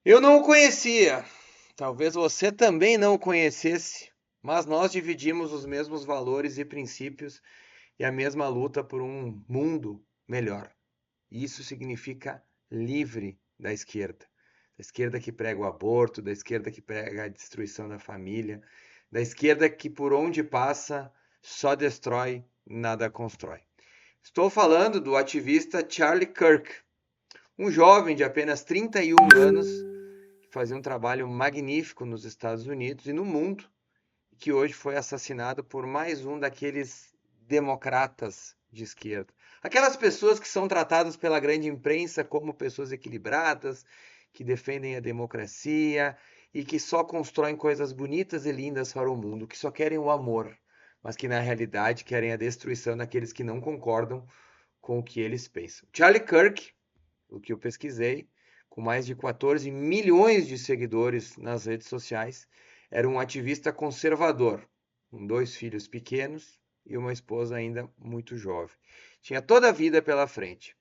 Eu não o conhecia, talvez você também não o conhecesse, mas nós dividimos os mesmos valores e princípios e a mesma luta por um mundo melhor. Isso significa livre da esquerda. Da esquerda que prega o aborto, da esquerda que prega a destruição da família, da esquerda que por onde passa só destrói, nada constrói. Estou falando do ativista Charlie Kirk, um jovem de apenas 31 anos que fazia um trabalho magnífico nos Estados Unidos e no mundo, que hoje foi assassinado por mais um daqueles democratas de esquerda. Aquelas pessoas que são tratadas pela grande imprensa como pessoas equilibradas, que defendem a democracia e que só constroem coisas bonitas e lindas para o mundo, que só querem o amor, mas que na realidade querem a destruição daqueles que não concordam com o que eles pensam. Charlie Kirk, o que eu pesquisei, com mais de 14 milhões de seguidores nas redes sociais, era um ativista conservador, com dois filhos pequenos e uma esposa ainda muito jovem. Tinha toda a vida pela frente.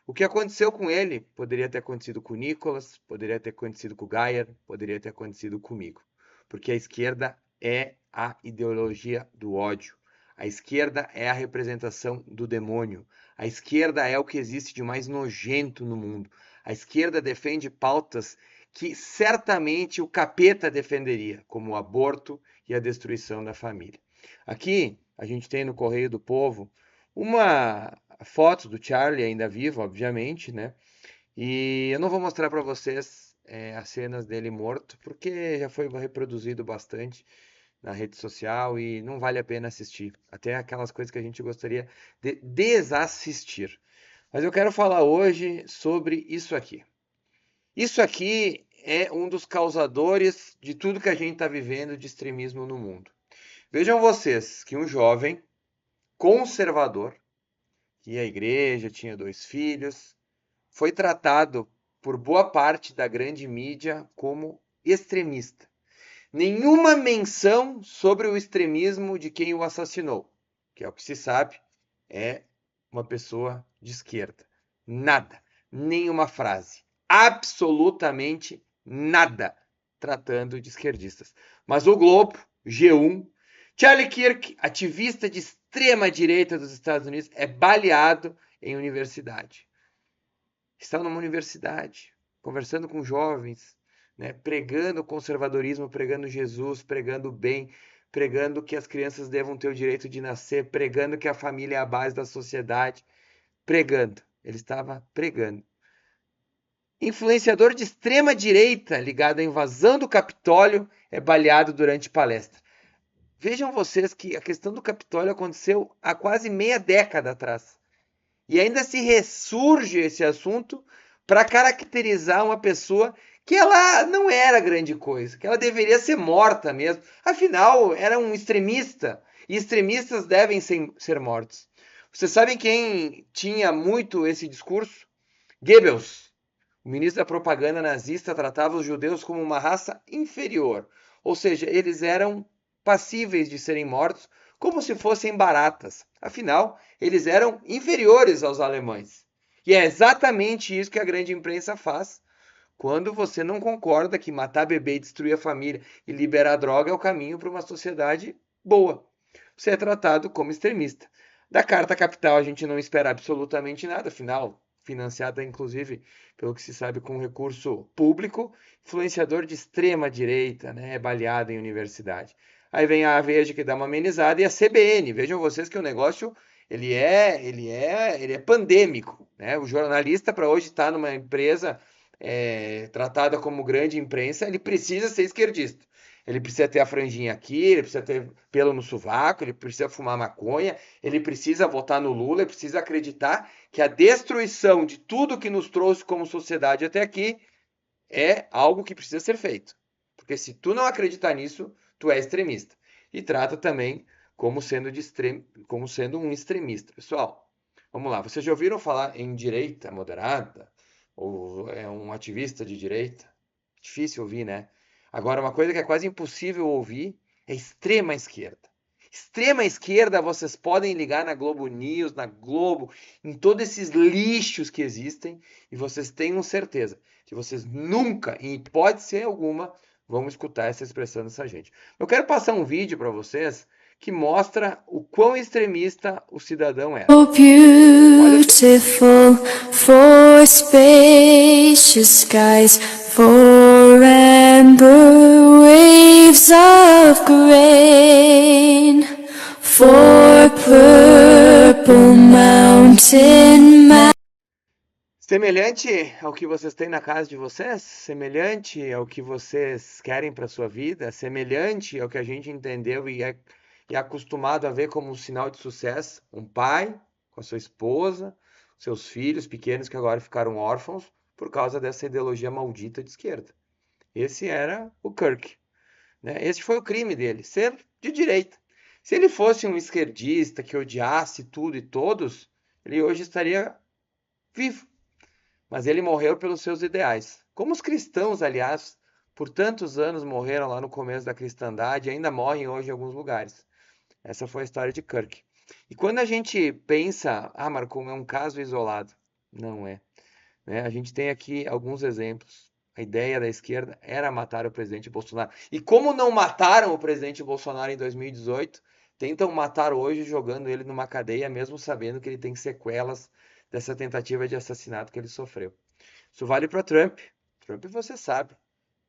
O que aconteceu com ele poderia ter acontecido com o Nicholas, poderia ter acontecido com o Geyer, poderia ter acontecido comigo. Porque a esquerda é a ideologia do ódio. A esquerda é a representação do demônio. A esquerda é o que existe de mais nojento no mundo. A esquerda defende pautas que certamente o capeta defenderia, como o aborto e a destruição da família. Aqui a gente tem no Correio do Povo uma foto do Charlie ainda vivo, obviamente, né? E eu não vou mostrar para vocês as cenas dele morto, porque já foi reproduzido bastante na rede social e não vale a pena assistir. Até aquelas coisas que a gente gostaria de desassistir. Mas eu quero falar hoje sobre isso aqui. Isso aqui é um dos causadores de tudo que a gente está vivendo de extremismo no mundo. Vejam vocês que um jovem conservador, que ia à igreja, tinha dois filhos, foi tratado por boa parte da grande mídia como extremista. Nenhuma menção sobre o extremismo de quem o assassinou, que é o que se sabe, é uma pessoa de esquerda. Nada, nenhuma frase, absolutamente nada tratando de esquerdistas. Mas o Globo, G1, Charlie Kirk, ativista de extrema direita dos Estados Unidos, é baleado em universidade. Está numa universidade, conversando com jovens, né, pregando o conservadorismo, pregando Jesus, pregando o bem, pregando que as crianças devam ter o direito de nascer, pregando que a família é a base da sociedade, pregando. Ele estava pregando. Influenciador de extrema direita ligado à invasão do Capitólio é baleado durante palestra. Vejam vocês que a questão do Capitólio aconteceu há quase meia década atrás. E ainda se ressurge esse assunto para caracterizar uma pessoa que ela não era grande coisa, que ela deveria ser morta mesmo. Afinal, era um extremista. E extremistas devem ser mortos. Vocês sabem quem tinha muito esse discurso? Goebbels, o ministro da propaganda nazista, tratava os judeus como uma raça inferior. Ou seja, eles eram passíveis de serem mortos como se fossem baratas. Afinal, eles eram inferiores aos alemães. E é exatamente isso que a grande imprensa faz quando você não concorda que matar bebê e destruir a família e liberar droga é o caminho para uma sociedade boa. Você é tratado como extremista. Da Carta Capital a gente não espera absolutamente nada, afinal, financiada inclusive, pelo que se sabe, com recurso público, influenciador de extrema direita, né, baleado em universidade. Aí vem a Veja que dá uma amenizada e a CBN. Vejam vocês que o negócio ele é pandêmico, né? O jornalista para hoje estar numa empresa tratada como grande imprensa, ele precisa ser esquerdista. Ele precisa ter a franjinha aqui, ele precisa ter pelo no sovaco, ele precisa fumar maconha, ele precisa votar no Lula, ele precisa acreditar que a destruição de tudo que nos trouxe como sociedade até aqui é algo que precisa ser feito. Porque se tu não acreditar nisso, tu é extremista. E trata também como sendo um extremista. Pessoal, vamos lá. Vocês já ouviram falar em direita moderada? Ou é um ativista de direita? Difícil ouvir, né? Agora, uma coisa que é quase impossível ouvir é extrema esquerda. Extrema esquerda, vocês podem ligar na Globo News, na Globo, em todos esses lixos que existem, e vocês tenham certeza que vocês nunca, em hipótese alguma, vão escutar essa expressão dessa gente. Eu quero passar um vídeo para vocês que mostra o quão extremista o cidadão é. So beautiful for spacious skies, for amber waves of grain, for purple mountain Semelhante ao que vocês têm na casa de vocês, semelhante ao que vocês querem para sua vida, semelhante ao que a gente entendeu e é acostumado a ver como um sinal de sucesso, um pai com a sua esposa, seus filhos pequenos que agora ficaram órfãos por causa dessa ideologia maldita de esquerda. Esse era o Kirk, né? Esse foi o crime dele, ser de direita. Se ele fosse um esquerdista que odiasse tudo e todos, ele hoje estaria vivo. Mas ele morreu pelos seus ideais. Como os cristãos, aliás, por tantos anos morreram lá no começo da cristandade e ainda morrem hoje em alguns lugares. Essa foi a história de Kirk. E quando a gente pensa, Marcon, é um caso isolado. Não é, né? A gente tem aqui alguns exemplos. A ideia da esquerda era matar o presidente Bolsonaro. E como não mataram o presidente Bolsonaro em 2018, tentam matar hoje jogando ele numa cadeia, mesmo sabendo que ele tem sequelas dessa tentativa de assassinato que ele sofreu. Isso vale para Trump. Trump, você sabe.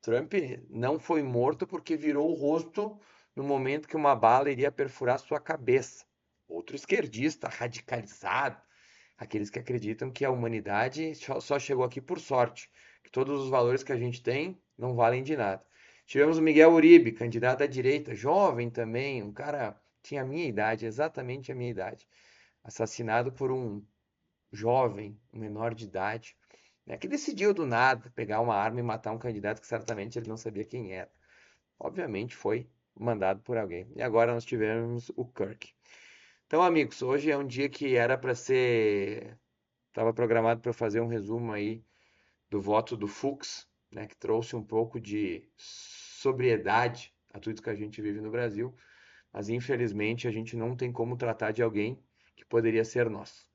Trump não foi morto porque virou o rosto no momento que uma bala iria perfurar sua cabeça. Outro esquerdista radicalizado, aqueles que acreditam que a humanidade só chegou aqui por sorte, que todos os valores que a gente tem não valem de nada. Tivemos o Miguel Uribe, candidato à direita, jovem também, um cara tinha a minha idade, exatamente a minha idade, assassinado por um jovem, um menor de idade, né, que decidiu do nada pegar uma arma e matar um candidato que certamente ele não sabia quem era. Obviamente foi mandado por alguém. E agora nós tivemos o Kirk. Então, amigos, hoje é um dia que era para ser. Estava programado para fazer um resumo aí do voto do Fux, né, que trouxe um pouco de sobriedade a tudo que a gente vive no Brasil, mas infelizmente a gente não tem como tratar de alguém que poderia ser nós.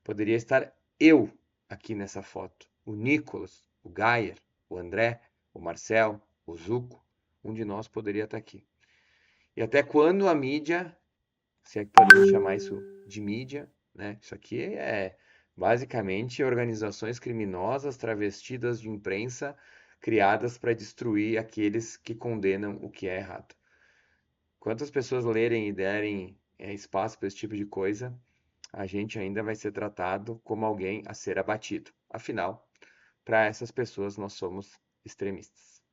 Poderia estar eu aqui nessa foto, o Nicolas, o Gayer, o André, o Marcel, o Zuco, um de nós poderia estar aqui. E até quando a mídia, se é que podemos chamar isso de mídia, né? Isso aqui é basicamente organizações criminosas travestidas de imprensa criadas para destruir aqueles que condenam o que é errado. Quantas pessoas lerem e derem espaço para esse tipo de coisa, a gente ainda vai ser tratado como alguém a ser abatido. Afinal, para essas pessoas nós somos extremistas.